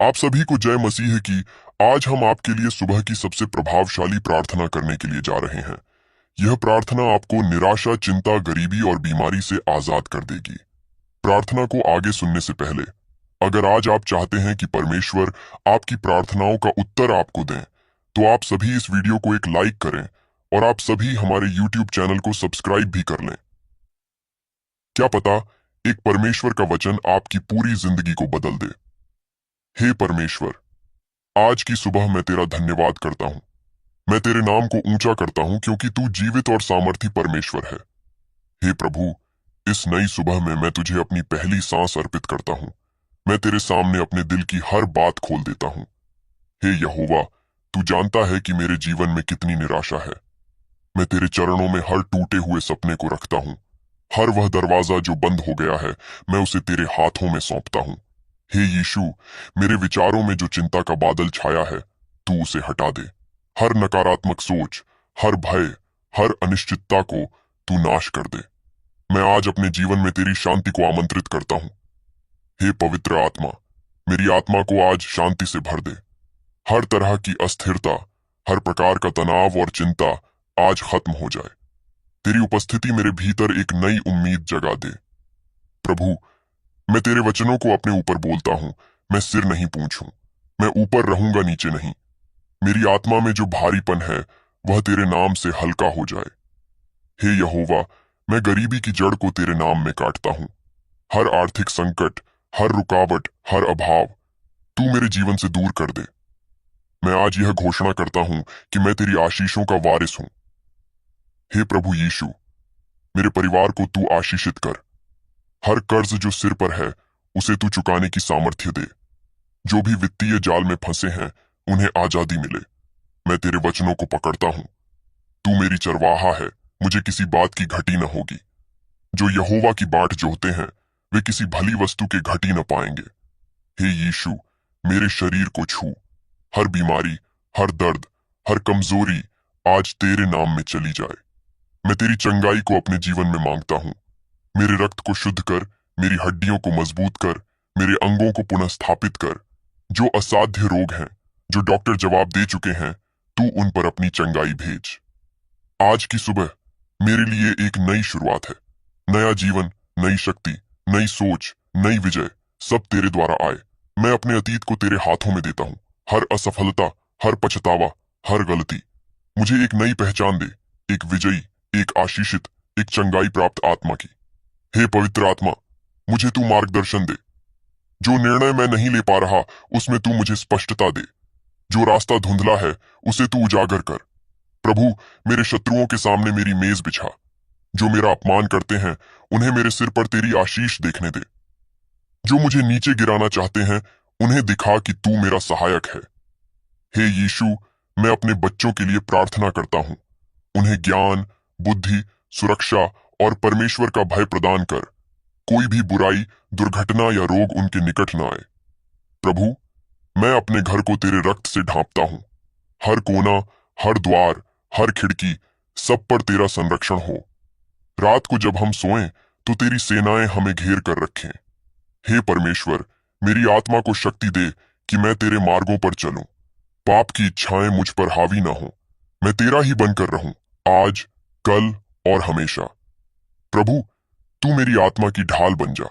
आप सभी को जय मसीह की। आज हम आपके लिए सुबह की सबसे प्रभावशाली प्रार्थना करने के लिए जा रहे हैं। यह प्रार्थना आपको निराशा, चिंता, गरीबी और बीमारी से आजाद कर देगी। प्रार्थना को आगे सुनने से पहले, अगर आज आप चाहते हैं कि परमेश्वर आपकी प्रार्थनाओं का उत्तर आपको दें, तो आप सभी इस वीडियो को एक लाइक करें और आप सभी हमारे YouTube चैनल को सब्सक्राइब भी कर लें। क्या पता एक परमेश्वर का वचन आपकी पूरी जिंदगी को बदल दे। हे परमेश्वर, आज की सुबह मैं तेरा धन्यवाद करता हूँ। मैं तेरे नाम को ऊंचा करता हूँ क्योंकि तू जीवित और सामर्थी परमेश्वर है। हे प्रभु, इस नई सुबह में मैं तुझे अपनी पहली सांस अर्पित करता हूँ। मैं तेरे सामने अपने दिल की हर बात खोल देता हूँ। हे यहोवा, तू जानता है कि मेरे जीवन में कितनी निराशा है। मैं तेरे चरणों में हर टूटे हुए सपने को रखता हूँ। हर वह दरवाजा जो बंद हो गया है, मैं उसे तेरे हाथों में सौंपता हूँ। हे यीशु, मेरे विचारों में जो चिंता का बादल छाया है, तू उसे हटा दे। हर नकारात्मक सोच, हर भय, हर अनिश्चितता को तू नाश कर दे। मैं आज अपने जीवन में तेरी शांति को आमंत्रित करता हूँ। हे पवित्र आत्मा, मेरी आत्मा को आज शांति से भर दे। हर तरह की अस्थिरता, हर प्रकार का तनाव और चिंता आज खत्म हो जाए। तेरी उपस्थिति मेरे भीतर एक नई उम्मीद जगा दे। प्रभु, मैं तेरे वचनों को अपने ऊपर बोलता हूँ। मैं सिर नहीं पूंछ हूं। मैं ऊपर रहूंगा, नीचे नहीं। मेरी आत्मा में जो भारीपन है, वह तेरे नाम से हल्का हो जाए। हे यहोवा, मैं गरीबी की जड़ को तेरे नाम में काटता हूँ। हर आर्थिक संकट, हर रुकावट, हर अभाव तू मेरे जीवन से दूर कर दे। मैं आज यह घोषणा करता हूँ कि मैं तेरी आशीषों का वारिस हूँ। हे प्रभु यीशु, मेरे परिवार को तू आशीषित कर। हर कर्ज जो सिर पर है, उसे तू चुकाने की सामर्थ्य दे। जो भी वित्तीय जाल में फंसे हैं, उन्हें आजादी मिले। मैं तेरे वचनों को पकड़ता हूँ। तू मेरी चरवाहा है, मुझे किसी बात की घटी न होगी। जो यहोवा की बाट जोहते हैं, वे किसी भली वस्तु के घटी न पाएंगे। हे यीशु, मेरे शरीर को छू। हर बीमारी, हर दर्द, हर कमजोरी आज तेरे नाम में चली जाए। मैं तेरी चंगाई को अपने जीवन में मांगता हूँ। मेरे रक्त को शुद्ध कर, मेरी हड्डियों को मजबूत कर, मेरे अंगों को पुनः स्थापित कर। जो असाध्य रोग हैं, जो डॉक्टर जवाब दे चुके हैं, तू उन पर अपनी चंगाई भेज। आज की सुबह मेरे लिए एक नई शुरुआत है। नया जीवन, नई शक्ति, नई सोच, नई विजय, सब तेरे द्वारा आए। मैं अपने अतीत को तेरे हाथों में देता हूँ। हर असफलता, हर पछतावा, हर गलती मुझे एक नई पहचान दे, एक विजयी, एक आशीषित, एक चंगाई प्राप्त आत्मा की। हे पवित्र आत्मा, मुझे तू मार्गदर्शन दे। जो निर्णय मैं नहीं ले पा रहा, उसमें तू मुझे स्पष्टता दे। जो रास्ता धुंधला है, उसे तू उजागर कर। प्रभु, मेरे शत्रुओं के सामने मेरी मेज बिछा। जो मेरा अपमान करते हैं, उन्हें मेरे सिर पर तेरी आशीष देखने दे। जो मुझे नीचे गिराना चाहते हैं, उन्हें दिखा कि तू मेरा सहायक है। हे यीशु, मैं अपने बच्चों के लिए प्रार्थना करता हूँ। उन्हें ज्ञान, बुद्धि, सुरक्षा और परमेश्वर का भय प्रदान कर। कोई भी बुराई, दुर्घटना या रोग उनके निकट न आए। प्रभु, मैं अपने घर को तेरे रक्त से ढांपता हूँ। हर कोना, हर द्वार, हर खिड़की, सब पर तेरा संरक्षण हो। रात को जब हम सोएं, तो तेरी सेनाएं हमें घेर कर रखें। हे परमेश्वर, मेरी आत्मा को शक्ति दे कि मैं तेरे मार्गों पर चलूं। पाप की इच्छाएं मुझ पर हावी ना हो। मैं तेरा ही बनकर रहूं, आज, कल और हमेशा। प्रभु, तू मेरी आत्मा की ढाल बन जा।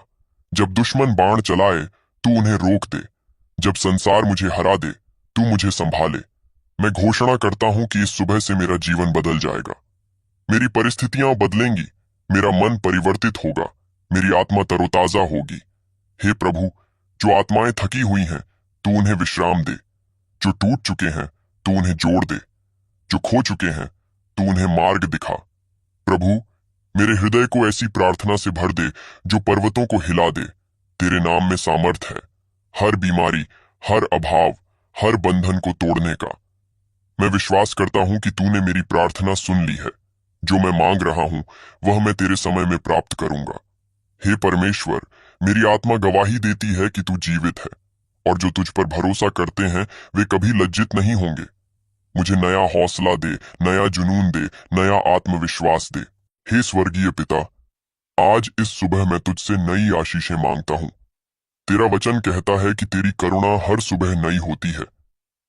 जब दुश्मन बाण चलाए, तू उन्हें रोक दे। जब संसार मुझे हरा दे, तू मुझे संभाले। मैं घोषणा करता हूं कि इस सुबह से मेरा जीवन बदल जाएगा। मेरी परिस्थितियां बदलेंगी, मेरा मन परिवर्तित होगा, मेरी आत्मा तरोताजा होगी। हे प्रभु, जो आत्माएं थकी हुई हैं, तू उन्हें विश्राम दे। जो टूट चुके हैं, तू उन्हें जोड़ दे। जो खो चुके हैं, तू उन्हें मार्ग दिखा। प्रभु, मेरे हृदय को ऐसी प्रार्थना से भर दे जो पर्वतों को हिला दे। तेरे नाम में सामर्थ है, हर बीमारी, हर अभाव, हर बंधन को तोड़ने का। मैं विश्वास करता हूं कि तूने मेरी प्रार्थना सुन ली है। जो मैं मांग रहा हूं, वह मैं तेरे समय में प्राप्त करूंगा। हे परमेश्वर, मेरी आत्मा गवाही देती है कि तू जीवित है, और जो तुझ पर भरोसा करते हैं, वे कभी लज्जित नहीं होंगे। मुझे नया हौसला दे, नया जुनून दे, नया आत्मविश्वास दे। हे स्वर्गीय पिता, आज इस सुबह मैं तुझसे नई आशीषें मांगता हूं। तेरा वचन कहता है कि तेरी करुणा हर सुबह नई होती है।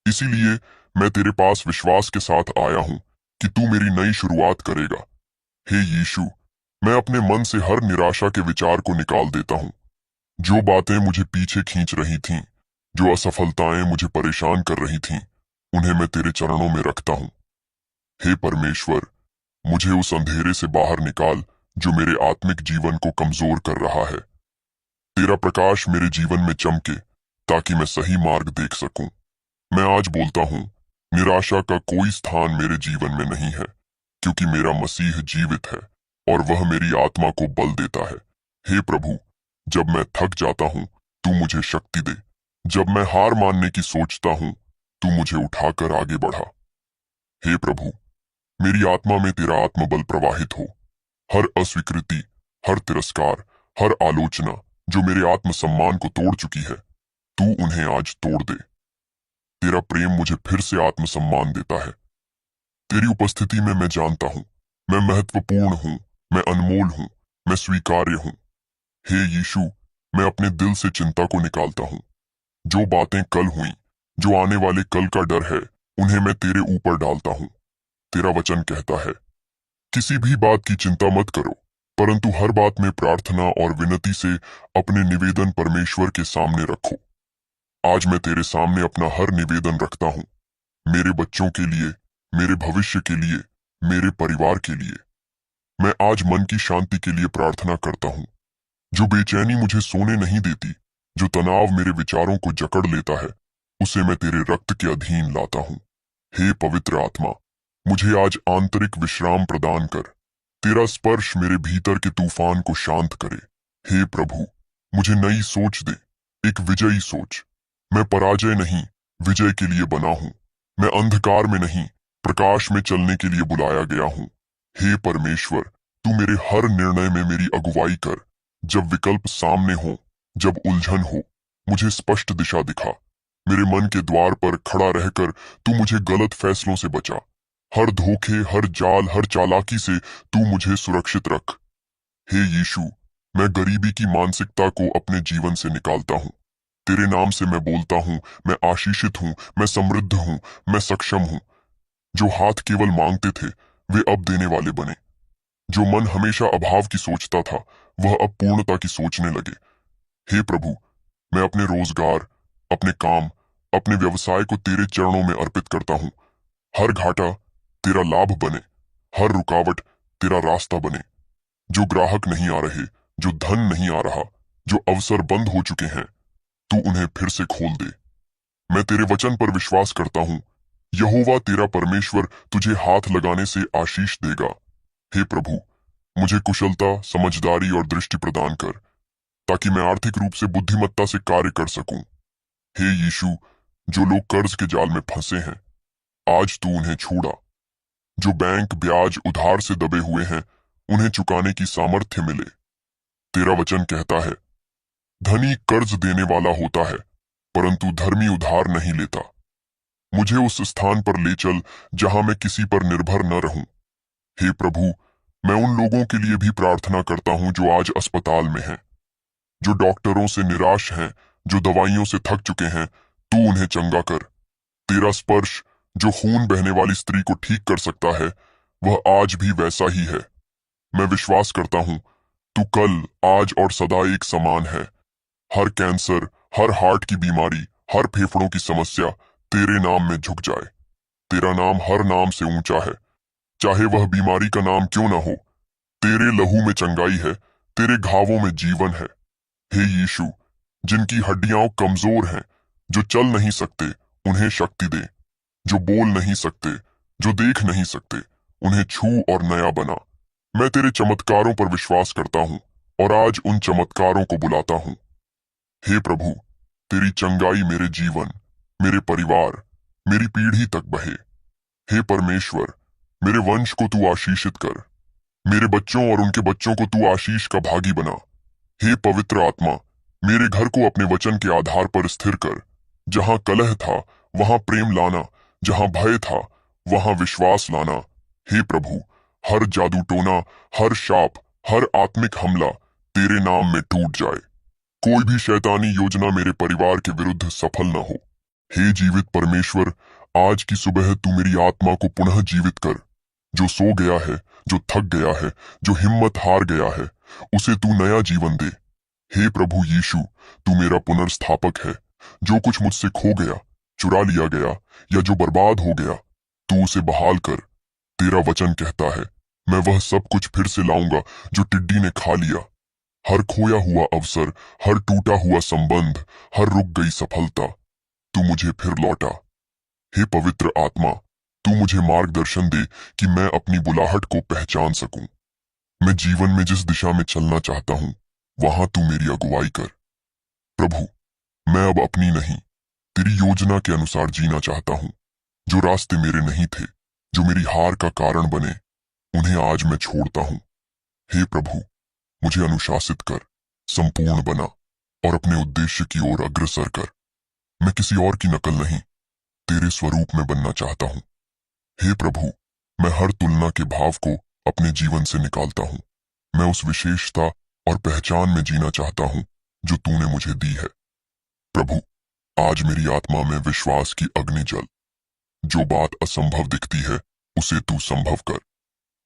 इसीलिए मैं तेरे पास विश्वास के साथ आया हूं कि तू मेरी नई शुरुआत करेगा। हे यीशु, मैं अपने मन से हर निराशा के विचार को निकाल देता हूं। जो बातें मुझे पीछे खींच रही थीं, जो असफलताएं मुझे परेशान कर रही थीं, उन्हें मैं तेरे चरणों में रखता हूं। हे परमेश्वर, मुझे उस अंधेरे से बाहर निकाल जो मेरे आत्मिक जीवन को कमजोर कर रहा है। तेरा प्रकाश मेरे जीवन में चमके ताकि मैं सही मार्ग देख सकूं। मैं आज बोलता हूं, निराशा का कोई स्थान मेरे जीवन में नहीं है, क्योंकि मेरा मसीह जीवित है और वह मेरी आत्मा को बल देता है। हे प्रभु, जब मैं थक जाता हूं, तू मुझे शक्ति दे। जब मैं हार मानने की सोचता हूं, तू मुझे उठाकर आगे बढ़ा। हे प्रभु, मेरी आत्मा में तेरा आत्मबल प्रवाहित हो। हर अस्वीकृति, हर तिरस्कार, हर आलोचना जो मेरे आत्मसम्मान को तोड़ चुकी है, तू उन्हें आज तोड़ दे। तेरा प्रेम मुझे फिर से आत्मसम्मान देता है। तेरी उपस्थिति में मैं जानता हूं, मैं महत्वपूर्ण हूं, मैं अनमोल हूं, मैं स्वीकार्य हूं। हे यीशु, मैं अपने दिल से चिंता को निकालता हूं। जो बातें कल हुई, जो आने वाले कल का डर है, उन्हें मैं तेरे ऊपर डालता हूं। तेरा वचन कहता है, किसी भी बात की चिंता मत करो, परंतु हर बात में प्रार्थना और विनती से अपने निवेदन परमेश्वर के सामने रखो। आज मैं तेरे सामने अपना हर निवेदन रखता हूं, मेरे बच्चों के लिए, मेरे भविष्य के लिए, मेरे परिवार के लिए। मैं आज मन की शांति के लिए प्रार्थना करता हूं। जो बेचैनी मुझे सोने नहीं देती, जो तनाव मेरे विचारों को जकड़ लेता है, उसे मैं तेरे रक्त के अधीन लाता हूं। हे पवित्र आत्मा, मुझे आज आंतरिक विश्राम प्रदान कर। तेरा स्पर्श मेरे भीतर के तूफान को शांत करे। हे प्रभु, मुझे नई सोच दे, एक विजयी सोच। मैं पराजय नहीं, विजय के लिए बना हूं। मैं अंधकार में नहीं, प्रकाश में चलने के लिए बुलाया गया हूं। हे परमेश्वर, तू मेरे हर निर्णय में मेरी अगुवाई कर। जब विकल्प सामने हो, जब उलझन हो, मुझे स्पष्ट दिशा दिखा। मेरे मन के द्वार पर खड़ा रहकर तू मुझे गलत फैसलों से बचा। हर धोखे, हर जाल, हर चालाकी से तू मुझे सुरक्षित रख। हे यीशु, मैं गरीबी की मानसिकता को अपने जीवन से निकालता हूं। तेरे नाम से मैं बोलता हूं, मैं आशीषित हूं, मैं समृद्ध हूं, मैं सक्षम हूं। जो हाथ केवल मांगते थे, वे अब देने वाले बने। जो मन हमेशा अभाव की सोचता था, वह अब पूर्णता की सोचने लगे। हे प्रभु, मैं अपने रोजगार, अपने काम, अपने व्यवसाय को तेरे चरणों में अर्पित करता हूं। हर घाटा तेरा लाभ बने, हर रुकावट तेरा रास्ता बने। जो ग्राहक नहीं आ रहे, जो धन नहीं आ रहा, जो अवसर बंद हो चुके हैं, तू उन्हें फिर से खोल दे। मैं तेरे वचन पर विश्वास करता हूं, यहोवा तेरा परमेश्वर तुझे हाथ लगाने से आशीष देगा। हे प्रभु, मुझे कुशलता, समझदारी और दृष्टि प्रदान कर, ताकि मैं आर्थिक रूप से बुद्धिमत्ता से कार्य कर सकूं। हे यीशु, जो लोग कर्ज के जाल में फंसे हैं, आज तू उन्हें छूड़ा। जो बैंक ब्याज उधार से दबे हुए हैं, उन्हें चुकाने की सामर्थ्य मिले। तेरा वचन कहता है, धनी कर्ज देने वाला होता है, परंतु धर्मी उधार नहीं लेता। मुझे उस स्थान पर ले चल जहां मैं किसी पर निर्भर न रहूं। हे प्रभु, मैं उन लोगों के लिए भी प्रार्थना करता हूं जो आज अस्पताल में हैं, जो डॉक्टरों से निराश हैं, जो दवाइयों से थक चुके हैं। तू उन्हें चंगा कर। तेरा स्पर्श जो खून बहने वाली स्त्री को ठीक कर सकता है, वह आज भी वैसा ही है। मैं विश्वास करता हूं, तू कल, आज और सदा एक समान है। हर कैंसर, हर हार्ट की बीमारी, हर फेफड़ों की समस्या तेरे नाम में झुक जाए। तेरा नाम हर नाम से ऊंचा है, चाहे वह बीमारी का नाम क्यों ना हो। तेरे लहू में चंगाई है, तेरे घावों में जीवन है। हे यीशु, जिनकी हड्डियां कमजोर हैं, जो चल नहीं सकते, उन्हें शक्ति दे। जो बोल नहीं सकते, जो देख नहीं सकते, उन्हें छू और नया बना। मैं तेरे चमत्कारों पर विश्वास करता हूं और आज उन चमत्कारों को बुलाता हूं। हे प्रभु, तेरी चंगाई मेरे जीवन, मेरे परिवार, मेरी पीढ़ी तक बहे। हे परमेश्वर, मेरे वंश को तू आशीषित कर। मेरे बच्चों और उनके बच्चों को तू आशीष का भागी बना। हे पवित्र आत्मा, मेरे घर को अपने वचन के आधार पर स्थिर कर। जहां कलह था, वहां प्रेम लाना, जहां भय था, वहां विश्वास लाना। हे प्रभु, हर जादू टोना, हर शाप, हर आत्मिक हमला तेरे नाम में टूट जाए। कोई भी शैतानी योजना मेरे परिवार के विरुद्ध सफल न हो। हे जीवित परमेश्वर, आज की सुबह तू मेरी आत्मा को पुनः जीवित कर। जो सो गया है, जो थक गया है, जो हिम्मत हार गया है, उसे तू नया जीवन दे। हे प्रभु यीशु, तू मेरा पुनर्स्थापक है। जो कुछ मुझसे खो गया, चुरा लिया गया या जो बर्बाद हो गया, तू उसे बहाल कर। तेरा वचन कहता है, मैं वह सब कुछ फिर से लाऊंगा जो टिड्डी ने खा लिया। हर खोया हुआ अवसर, हर टूटा हुआ संबंध, हर रुक गई सफलता, तू मुझे फिर लौटा। हे पवित्र आत्मा, तू मुझे मार्गदर्शन दे कि मैं अपनी बुलाहट को पहचान सकूं। मैं जीवन में जिस दिशा में चलना चाहता हूं, वहां तू मेरी अगुवाई कर। प्रभु, मैं अब अपनी नहीं, तेरी योजना के अनुसार जीना चाहता हूं। जो रास्ते मेरे नहीं थे, जो मेरी हार का कारण बने, उन्हें आज मैं छोड़ता हूं। हे प्रभु, मुझे अनुशासित कर, संपूर्ण बना और अपने उद्देश्य की ओर अग्रसर कर। मैं किसी और की नकल नहीं, तेरे स्वरूप में बनना चाहता हूं। हे प्रभु, मैं हर तुलना के भाव को अपने जीवन से निकालता हूं। मैं उस विशेषता और पहचान में जीना चाहता हूं जो तूने मुझे दी है। प्रभु, आज मेरी आत्मा में विश्वास की अग्नि जल। जो बात असंभव दिखती है, उसे तू संभव कर।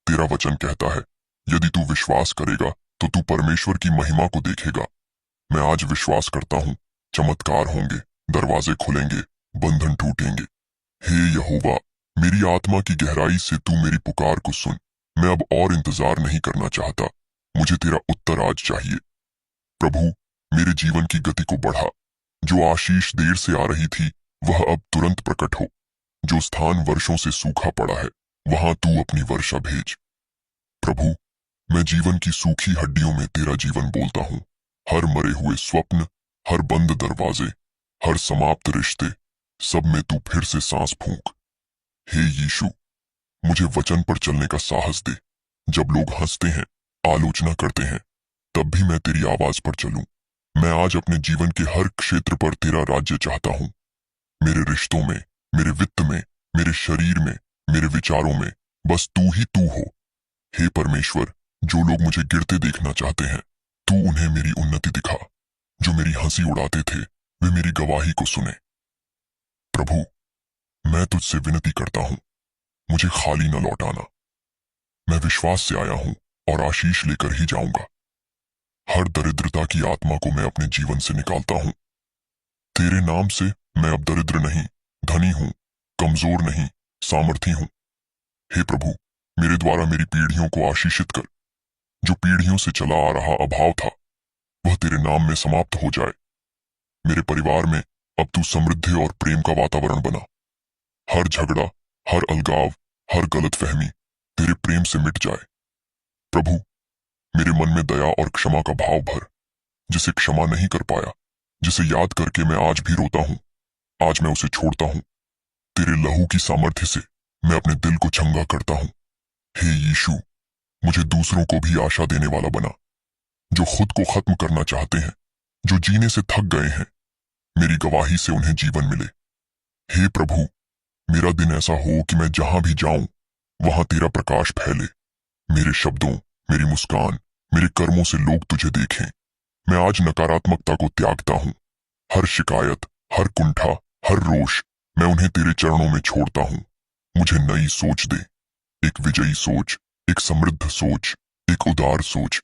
तेरा वचन कहता है, यदि तू विश्वास करेगा तो तू परमेश्वर की महिमा को देखेगा। मैं आज विश्वास करता हूं, चमत्कार होंगे, दरवाजे खुलेंगे, बंधन टूटेंगे। हे यहोवा, मेरी आत्मा की गहराई से तू मेरी पुकार को सुन। मैं अब और इंतजार नहीं करना चाहता, मुझे तेरा उत्तर आज चाहिए। प्रभु, मेरे जीवन की गति को बढ़ा। जो आशीष देर से आ रही थी, वह अब तुरंत प्रकट हो। जो स्थान वर्षों से सूखा पड़ा है, वहां तू अपनी वर्षा भेज। प्रभु, मैं जीवन की सूखी हड्डियों में तेरा जीवन बोलता हूं। हर मरे हुए स्वप्न, हर बंद दरवाजे, हर समाप्त रिश्ते, सब में तू फिर से सांस फूंक। हे यीशु, मुझे वचन पर चलने का साहस दे। जब लोग हंसते हैं, आलोचना करते हैं, तब भी मैं तेरी आवाज पर चलूं। मैं आज अपने जीवन के हर क्षेत्र पर तेरा राज्य चाहता हूं। मेरे रिश्तों में, मेरे वित्त में, मेरे शरीर में, मेरे विचारों में, बस तू ही तू हो। हे परमेश्वर, जो लोग मुझे गिरते देखना चाहते हैं, तू उन्हें मेरी उन्नति दिखा। जो मेरी हंसी उड़ाते थे, वे मेरी गवाही को सुने। प्रभु, मैं तुझसे विनती करता हूं, मुझे खाली न लौटाना। मैं विश्वास से आया हूं और आशीष लेकर ही जाऊंगा। हर दरिद्रता की आत्मा को मैं अपने जीवन से निकालता हूं। तेरे नाम से मैं अब दरिद्र नहीं, धनी हूं, कमजोर नहीं, सामर्थी हूं। हे प्रभु, मेरे द्वारा मेरी पीढ़ियों को आशीषित कर। जो पीढ़ियों से चला आ रहा अभाव था, वह तेरे नाम में समाप्त हो जाए। मेरे परिवार में अब तू समृद्धि और प्रेम का वातावरण बना। हर झगड़ा, हर अलगाव, हर गलतफहमी तेरे प्रेम से मिट जाए। प्रभु, मेरे मन में दया और क्षमा का भाव भर। जिसे क्षमा नहीं कर पाया, जिसे याद करके मैं आज भी रोता हूं, आज मैं उसे छोड़ता हूं। तेरे लहू की सामर्थ्य से मैं अपने दिल को चंगा करता हूं। हे यीशु, मुझे दूसरों को भी आशा देने वाला बना। जो खुद को खत्म करना चाहते हैं, जो जीने से थक गए हैं, मेरी गवाही से उन्हें जीवन मिले। हे प्रभु, मेरा दिन ऐसा हो कि मैं जहां भी जाऊं, वहां तेरा प्रकाश फैले। मेरे शब्दों, मेरी मुस्कान, मेरे कर्मों से लोग तुझे देखें। मैं आज नकारात्मकता को त्यागता हूं। हर शिकायत, हर कुंठा, हर रोष, मैं उन्हें तेरे चरणों में छोड़ता हूं। मुझे नई सोच दे, एक विजयी सोच, एक समृद्ध सोच, एक उदार सोच।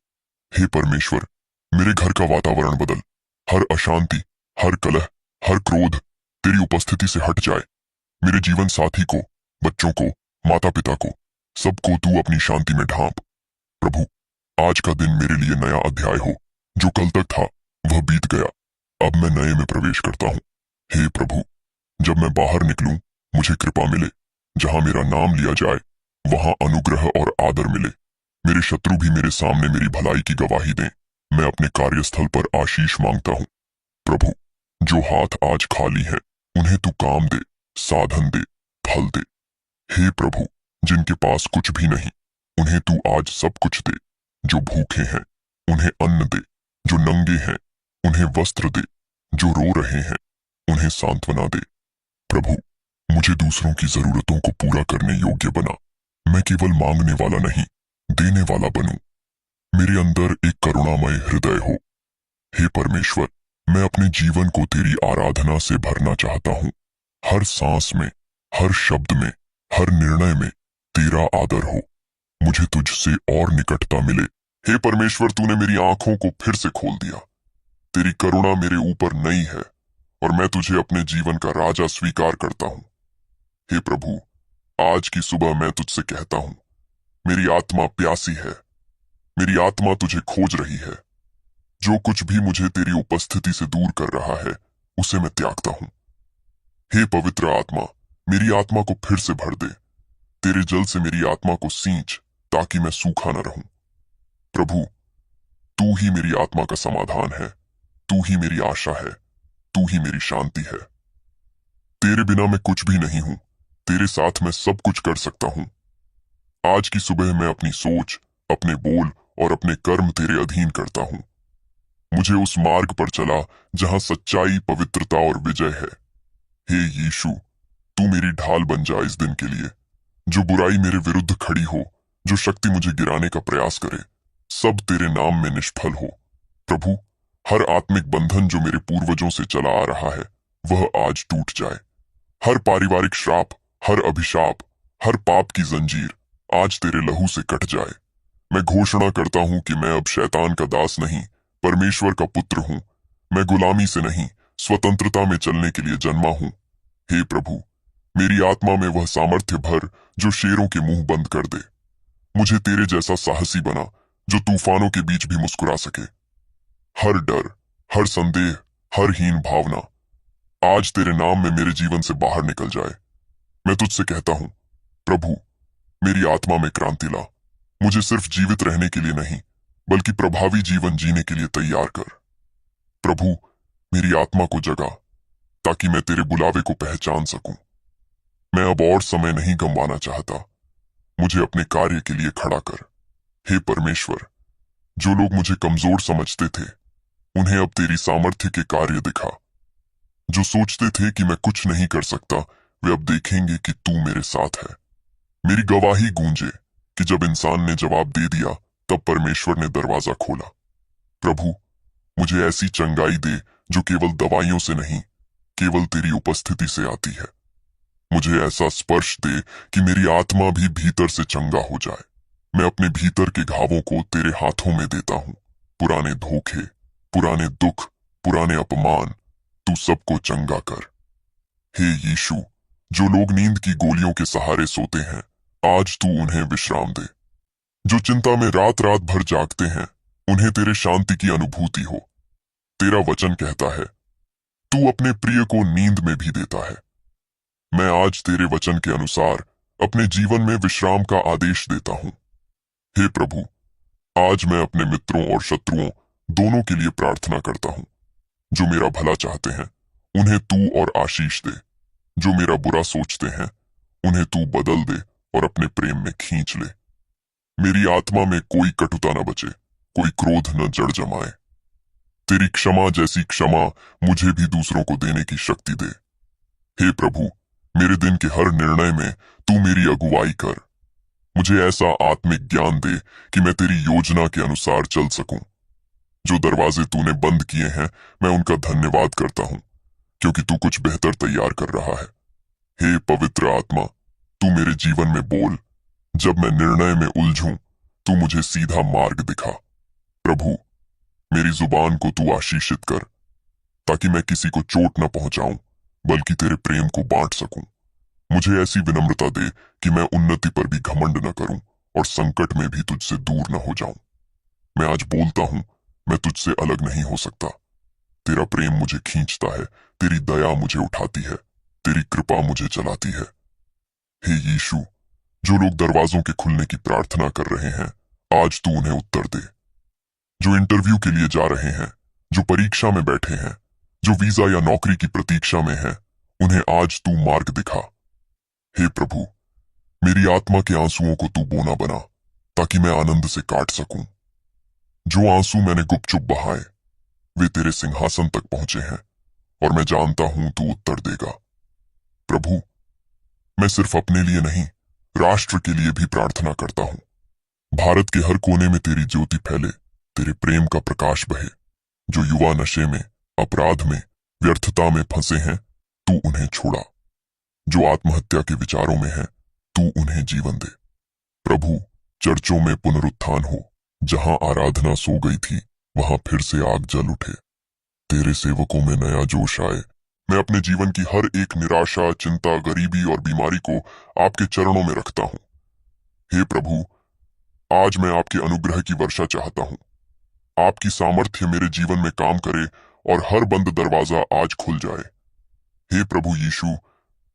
हे परमेश्वर, मेरे घर का वातावरण बदल। हर अशांति, हर कलह, हर क्रोध तेरी उपस्थिति से हट जाए। मेरे जीवन साथी को, बच्चों को, माता पिता को, सबको तू अपनी शांति में ढांप। प्रभु, आज का दिन मेरे लिए नया अध्याय हो। जो कल तक था वह बीत गया, अब मैं नए में प्रवेश करता हूं। हे प्रभु, जब मैं बाहर निकलूं, मुझे कृपा मिले। जहां मेरा नाम लिया जाए, वहां अनुग्रह और आदर मिले। मेरे शत्रु भी मेरे सामने मेरी भलाई की गवाही दें। मैं अपने कार्यस्थल पर आशीष मांगता हूं। प्रभु, जो हाथ आज खाली है, उन्हें तू काम दे, साधन दे, फल दे। हे प्रभु, जिनके पास कुछ भी नहीं, उन्हें तू आज सब कुछ दे। जो भूखे हैं, उन्हें अन्न दे। जो नंगे हैं, उन्हें वस्त्र दे। जो रो रहे हैं, उन्हें सांत्वना दे। प्रभु, मुझे दूसरों की जरूरतों को पूरा करने योग्य बना। मैं केवल मांगने वाला नहीं, देने वाला बनूं। मेरे अंदर एक करुणामय हृदय हो। हे परमेश्वर, मैं अपने जीवन को तेरी आराधना से भरना चाहता हूँ। हर सांस में, हर शब्द में, हर निर्णय में तेरा आदर हो। मुझे तुझसे और निकटता मिले। हे परमेश्वर, तूने मेरी आंखों को फिर से खोल दिया। तेरी करुणा मेरे ऊपर नई है और मैं तुझे अपने जीवन का राजा स्वीकार करता हूँ। हे प्रभु, आज की सुबह मैं तुझसे कहता हूँ, मेरी आत्मा प्यासी है। मेरी आत्मा तुझे खोज रही है। जो कुछ भी मुझे तेरी उपस्थिति से दूर कर रहा है, उसे मैं त्यागता हूँ। हे पवित्र आत्मा, मेरी आत्मा को फिर से भर दे। तेरे जल से मेरी आत्मा को सींच, ताकि मैं सूखा न रहूं। प्रभु, तू ही मेरी आत्मा का समाधान है। तू ही मेरी आशा है। तू ही मेरी शांति है। तेरे बिना मैं कुछ भी नहीं हूं। तेरे साथ मैं सब कुछ कर सकता हूं। आज की सुबह मैं अपनी सोच, अपने बोल और अपने कर्म तेरे अधीन करता हूं। मुझे उस मार्ग पर चला जहां सच्चाई, पवित्रता और विजय है। हे यीशु, तू मेरी ढाल बन जा इस दिन के लिए। जो बुराई मेरे विरुद्ध खड़ी हो, जो शक्ति मुझे गिराने का प्रयास करे, सब तेरे नाम में निष्फल हो। प्रभु, हर आत्मिक बंधन जो मेरे पूर्वजों से चला आ रहा है, वह आज टूट जाए। हर पारिवारिक श्राप, हर अभिशाप, हर पाप की जंजीर आज तेरे लहू से कट जाए। मैं घोषणा करता हूं कि मैं अब शैतान का दास नहीं, परमेश्वर का पुत्र हूं। मैं गुलामी से नहीं, स्वतंत्रता में चलने के लिए जन्मा हूं। हे प्रभु, मेरी आत्मा में वह सामर्थ्य भर जो शेरों के मुंह बंद कर दे। मुझे तेरे जैसा साहसी बना, जो तूफानों के बीच भी मुस्कुरा सके। हर डर, हर संदेह, हर हीन भावना आज तेरे नाम में मेरे जीवन से बाहर निकल जाए। मैं तुझसे कहता हूं, प्रभु, मेरी आत्मा में क्रांति ला। मुझे सिर्फ जीवित रहने के लिए नहीं, बल्कि प्रभावी जीवन जीने के लिए तैयार कर। प्रभु, मेरी आत्मा को जगा, ताकि मैं तेरे बुलावे को पहचान सकूं। मैं अब और समय नहीं गंवाना चाहता। मुझे अपने कार्य के लिए खड़ा कर। हे परमेश्वर, जो लोग मुझे कमजोर समझते थे, उन्हें अब तेरी सामर्थ्य के कार्य दिखा। जो सोचते थे कि मैं कुछ नहीं कर सकता, वे अब देखेंगे कि तू मेरे साथ है। मेरी गवाही गूंजे कि जब इंसान ने जवाब दे दिया, तब परमेश्वर ने दरवाजा खोला। प्रभु, मुझे ऐसी चंगाई दे जो केवल दवाइयों से नहीं, केवल तेरी उपस्थिति से आती है। मुझे ऐसा स्पर्श दे कि मेरी आत्मा भी भीतर से चंगा हो जाए। मैं अपने भीतर के घावों को तेरे हाथों में देता हूं। पुराने धोखे, पुराने दुख, पुराने अपमान, तू सबको चंगा कर। हे यीशु, जो लोग नींद की गोलियों के सहारे सोते हैं, आज तू उन्हें विश्राम दे। जो चिंता में रात रात भर जागते हैं, उन्हें तेरे शांति की अनुभूति हो। तेरा वचन कहता है, तू अपने प्रिय को नींद में भी देता है। मैं आज तेरे वचन के अनुसार अपने जीवन में विश्राम का आदेश देता हूं। हे प्रभु, आज मैं अपने मित्रों और शत्रुओं दोनों के लिए प्रार्थना करता हूं। जो मेरा भला चाहते हैं, उन्हें तू और आशीष दे। जो मेरा बुरा सोचते हैं, उन्हें तू बदल दे और अपने प्रेम में खींच ले। मेरी आत्मा में कोई कटुता न बचे, कोई क्रोध न जड़ जमाए। तेरी क्षमा जैसी क्षमा मुझे भी दूसरों को देने की शक्ति दे। हे प्रभु, मेरे दिन के हर निर्णय में तू मेरी अगुवाई कर। मुझे ऐसा आत्मिक ज्ञान दे कि मैं तेरी योजना के अनुसार चल सकूं। जो दरवाजे तूने बंद किए हैं, मैं उनका धन्यवाद करता हूं, क्योंकि तू कुछ बेहतर तैयार कर रहा है। हे पवित्र आत्मा, तू मेरे जीवन में बोल। जब मैं निर्णय में उलझूं, तू मुझे सीधा मार्ग दिखा। प्रभु, मेरी जुबान को तू आशीषित कर, ताकि मैं किसी को चोट न पहुंचाऊं, बल्कि तेरे प्रेम को बांट सकूं। मुझे ऐसी विनम्रता दे कि मैं उन्नति पर भी घमंड न करूं और संकट में भी तुझसे दूर न हो जाऊं। मैं आज बोलता हूं, मैं तुझसे अलग नहीं हो सकता। तेरा प्रेम मुझे खींचता है, तेरी दया मुझे उठाती है, तेरी कृपा मुझे चलाती है। हे यीशु, जो लोग दरवाजों के खुलने की प्रार्थना कर रहे हैं, आज तू उन्हें उत्तर दे। जो इंटरव्यू के लिए जा रहे हैं, जो परीक्षा में बैठे हैं, जो वीजा या नौकरी की प्रतीक्षा में हैं, उन्हें आज तू मार्ग दिखा। हे प्रभु, मेरी आत्मा के आंसुओं को तू बोना बना, ताकि मैं आनंद से काट सकूं। जो आंसू मैंने गुपचुप बहाए, वे तेरे सिंहासन तक पहुंचे हैं, और मैं जानता हूं तू उत्तर देगा। प्रभु, मैं सिर्फ अपने लिए नहीं, राष्ट्र के लिए भी प्रार्थना करता हूं। भारत के हर कोने में तेरी ज्योति फैले, तेरे प्रेम का प्रकाश बहे। जो युवा नशे में, अपराध में, व्यर्थता में फंसे हैं, तू उन्हें छुड़ा। जो आत्महत्या के विचारों में है, तू उन्हें जीवन दे। प्रभु, चर्चों में पुनरुत्थान हो। जहां आराधना सो गई थी, वहां फिर से आग जल उठे। तेरे सेवकों में नया जोश आए। मैं अपने जीवन की हर एक निराशा, चिंता, गरीबी और बीमारी को आपके चरणों में रखता हूं। हे प्रभु, आज मैं आपके अनुग्रह की वर्षा चाहता हूं। आपकी सामर्थ्य मेरे जीवन में काम करे और हर बंद दरवाजा आज खुल जाए। हे प्रभु यीशु,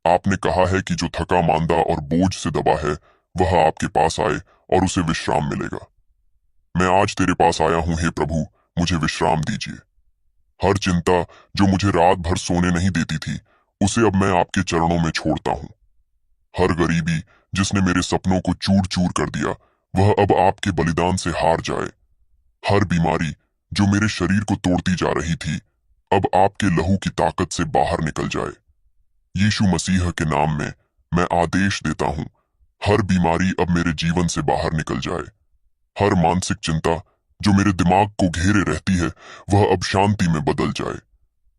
आपने कहा है कि जो थका मांदा और बोझ से दबा है, वह आपके पास आए और उसे विश्राम मिलेगा। मैं आज तेरे पास आया हूं। हे प्रभु, मुझे विश्राम दीजिए। हर चिंता जो मुझे रात भर सोने नहीं देती थी, उसे अब मैं आपके चरणों में छोड़ता हूं। हर गरीबी जिसने मेरे सपनों को चूर चूर कर दिया, वह अब आपके बलिदान से हार जाए। हर बीमारी जो मेरे शरीर को तोड़ती जा रही थी, अब आपके लहू की ताकत से बाहर निकल जाए। यीशु मसीह के नाम में मैं आदेश देता हूं, हर बीमारी अब मेरे जीवन से बाहर निकल जाए। हर मानसिक चिंता जो मेरे दिमाग को घेरे रहती है, वह अब शांति में बदल जाए।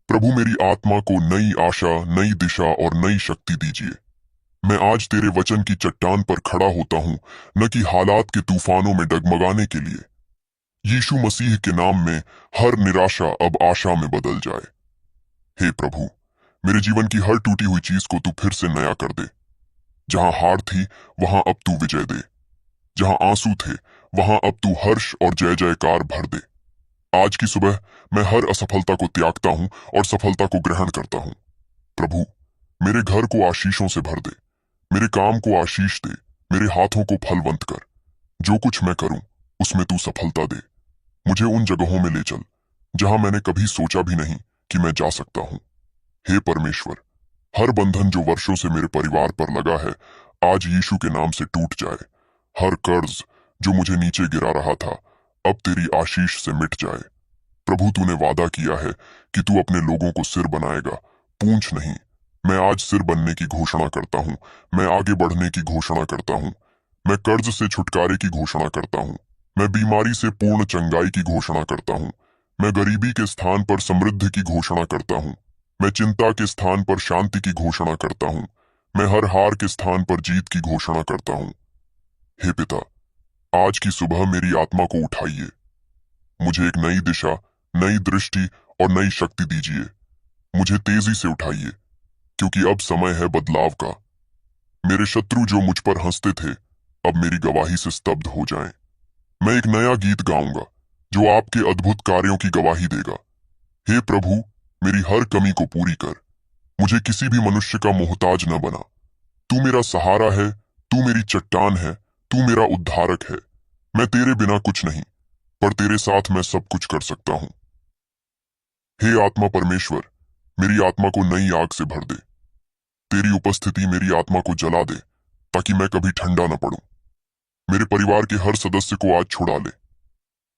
प्रभु, मेरी आत्मा को नई आशा, नई दिशा और नई शक्ति दीजिए। मैं आज तेरे वचन की चट्टान पर खड़ा होता हूं, न कि हालात के तूफानों में डगमगाने के लिए। यीशु मसीह के नाम में हर निराशा अब आशा में बदल जाए। हे प्रभु, मेरे जीवन की हर टूटी हुई चीज को तू फिर से नया कर दे। जहां हार थी, वहां अब तू विजय दे। जहां आंसू थे, वहां अब तू हर्ष और जय जयकार भर दे। आज की सुबह मैं हर असफलता को त्यागता हूं और सफलता को ग्रहण करता हूं। प्रभु, मेरे घर को आशीषों से भर दे। मेरे काम को आशीष दे। मेरे हाथों को फलवंत कर। जो कुछ मैं करूं, उसमें तू सफलता दे। मुझे उन जगहों में ले चल जहां मैंने कभी सोचा भी नहीं कि मैं जा सकता हूं। हे परमेश्वर, हर बंधन जो वर्षों से मेरे परिवार पर लगा है, आज यीशु के नाम से टूट जाए। हर कर्ज जो मुझे नीचे गिरा रहा था, अब तेरी आशीष से मिट जाए। प्रभु, तूने वादा किया है कि तू अपने लोगों को सिर बनाएगा, पूंछ नहीं। मैं आज सिर बनने की घोषणा करता हूं। मैं आगे बढ़ने की घोषणा करता हूं। मैं कर्ज से छुटकारे की घोषणा करता हूं। मैं बीमारी से पूर्ण चंगाई की घोषणा करता हूं। मैं गरीबी के स्थान पर समृद्धि की घोषणा करता हूं। मैं चिंता के स्थान पर शांति की घोषणा करता हूं। मैं हर हार के स्थान पर जीत की घोषणा करता हूं। हे पिता, आज की सुबह मेरी आत्मा को उठाइए। मुझे एक नई दिशा, नई दृष्टि और नई शक्ति दीजिए। मुझे तेजी से उठाइए, क्योंकि अब समय है बदलाव का। मेरे शत्रु जो मुझ पर हंसते थे, अब मेरी गवाही से स्तब्ध हो जाएं। मैं एक नया गीत गाऊंगा जो आपके अद्भुत कार्यों की गवाही देगा। हे प्रभु, मेरी हर कमी को पूरी कर। मुझे किसी भी मनुष्य का मोहताज न बना। तू मेरा सहारा है, तू मेरी चट्टान है, तू मेरा उद्धारक है। मैं तेरे बिना कुछ नहीं, पर तेरे साथ मैं सब कुछ कर सकता हूं। हे आत्मा परमेश्वर, मेरी आत्मा को नई आग से भर दे। तेरी उपस्थिति मेरी आत्मा को जला दे, ताकि मैं कभी ठंडा न पड़ूं। मेरे परिवार के हर सदस्य को आज छुड़ा ले।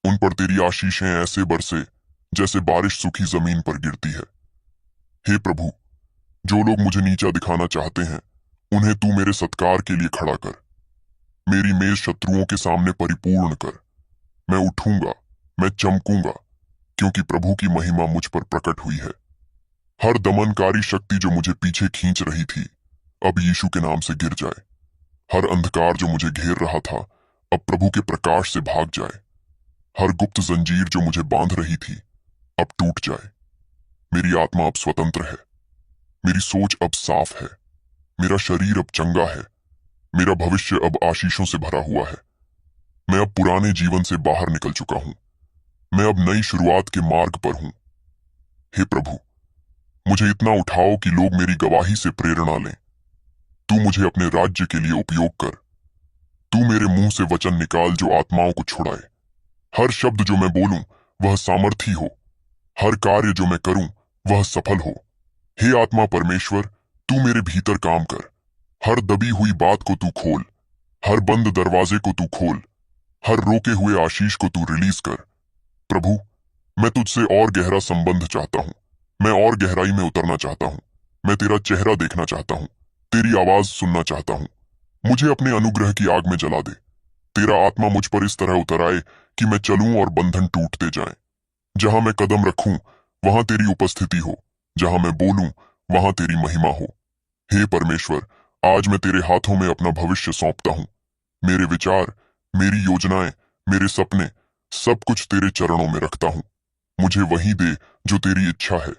उन पर तेरी आशीषें ऐसे बरसे जैसे बारिश सूखी जमीन पर गिरती है। हे प्रभु, जो लोग मुझे नीचा दिखाना चाहते हैं, उन्हें तू मेरे सत्कार के लिए खड़ा कर। मेरी मेज शत्रुओं के सामने परिपूर्ण कर। मैं उठूंगा, मैं चमकूंगा, क्योंकि प्रभु की महिमा मुझ पर प्रकट हुई है। हर दमनकारी शक्ति जो मुझे पीछे खींच रही थी, अब यीशु के नाम से गिर जाए। हर अंधकार जो मुझे घेर रहा था, अब प्रभु के प्रकाश से भाग जाए। हर गुप्त जंजीर जो मुझे बांध रही थी, अब टूट जाए। मेरी आत्मा अब स्वतंत्र है। मेरी सोच अब साफ है। मेरा शरीर अब चंगा है। मेरा भविष्य अब आशीषों से भरा हुआ है। मैं अब पुराने जीवन से बाहर निकल चुका हूं। मैं अब नई शुरुआत के मार्ग पर हूं। हे प्रभु, मुझे इतना उठाओ कि लोग मेरी गवाही से प्रेरणा लें। तू मुझे अपने राज्य के लिए उपयोग कर। तू मेरे मुंह से वचन निकाल जो आत्माओं को छुड़ाए। हर शब्द जो मैं बोलूं, वह सामर्थी हो। हर कार्य जो मैं करूं, वह सफल हो। हे आत्मा परमेश्वर, तू मेरे भीतर काम कर। हर दबी हुई बात को तू खोल। हर बंद दरवाजे को तू खोल। हर रोके हुए आशीष को तू रिलीज कर। प्रभु, मैं तुझसे और गहरा संबंध चाहता हूं। मैं और गहराई में उतरना चाहता हूं। मैं तेरा चेहरा देखना चाहता हूं। तेरी आवाज सुनना चाहता हूं। मुझे अपने अनुग्रह की आग में जला दे। तेरा आत्मा मुझ पर इस तरह उतर आए कि मैं चलूं और बंधन टूटते जाएं। जहां मैं कदम रखूं वहां तेरी उपस्थिति हो, जहां मैं बोलूं वहां तेरी महिमा हो। हे परमेश्वर, आज मैं तेरे हाथों में अपना भविष्य सौंपता हूं। मेरे विचार, मेरी योजनाएं, मेरे सपने, सब कुछ तेरे चरणों में रखता हूं। मुझे वहीं दे जो तेरी इच्छा है।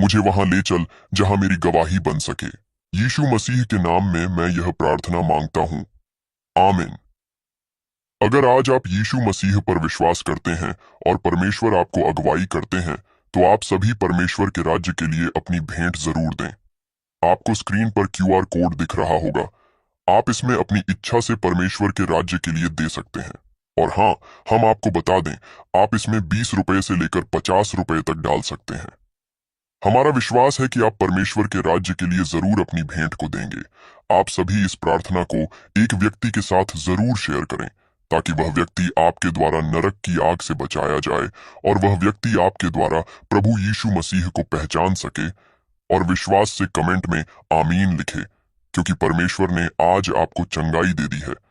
मुझे वहां ले चल जहां मेरी गवाही बन सके। यीशु मसीह के नाम में मैं यह प्रार्थना मांगता हूं। आमीन। अगर आज आप यीशु मसीह पर विश्वास करते हैं और परमेश्वर आपको अगुवाई करते हैं, तो आप सभी परमेश्वर के राज्य के लिए अपनी भेंट जरूर दें। आपको स्क्रीन पर क्यूआर कोड दिख रहा होगा। आप इसमें अपनी इच्छा से परमेश्वर के राज्य के लिए दे सकते हैं। और हाँ, हम आपको बता दें, आप इसमें 20 रुपए से लेकर 50 रुपए तक डाल सकते हैं। हमारा विश्वास है कि आप परमेश्वर के राज्य के लिए जरूर अपनी भेंट को देंगे। आप सभी इस प्रार्थना को एक व्यक्ति के साथ जरूर शेयर करें, ताकि वह व्यक्ति आपके द्वारा नरक की आग से बचाया जाए और वह व्यक्ति आपके द्वारा प्रभु यीशु मसीह को पहचान सके और विश्वास से कमेंट में आमीन लिखे, क्योंकि परमेश्वर ने आज आपको चंगाई दे दी है।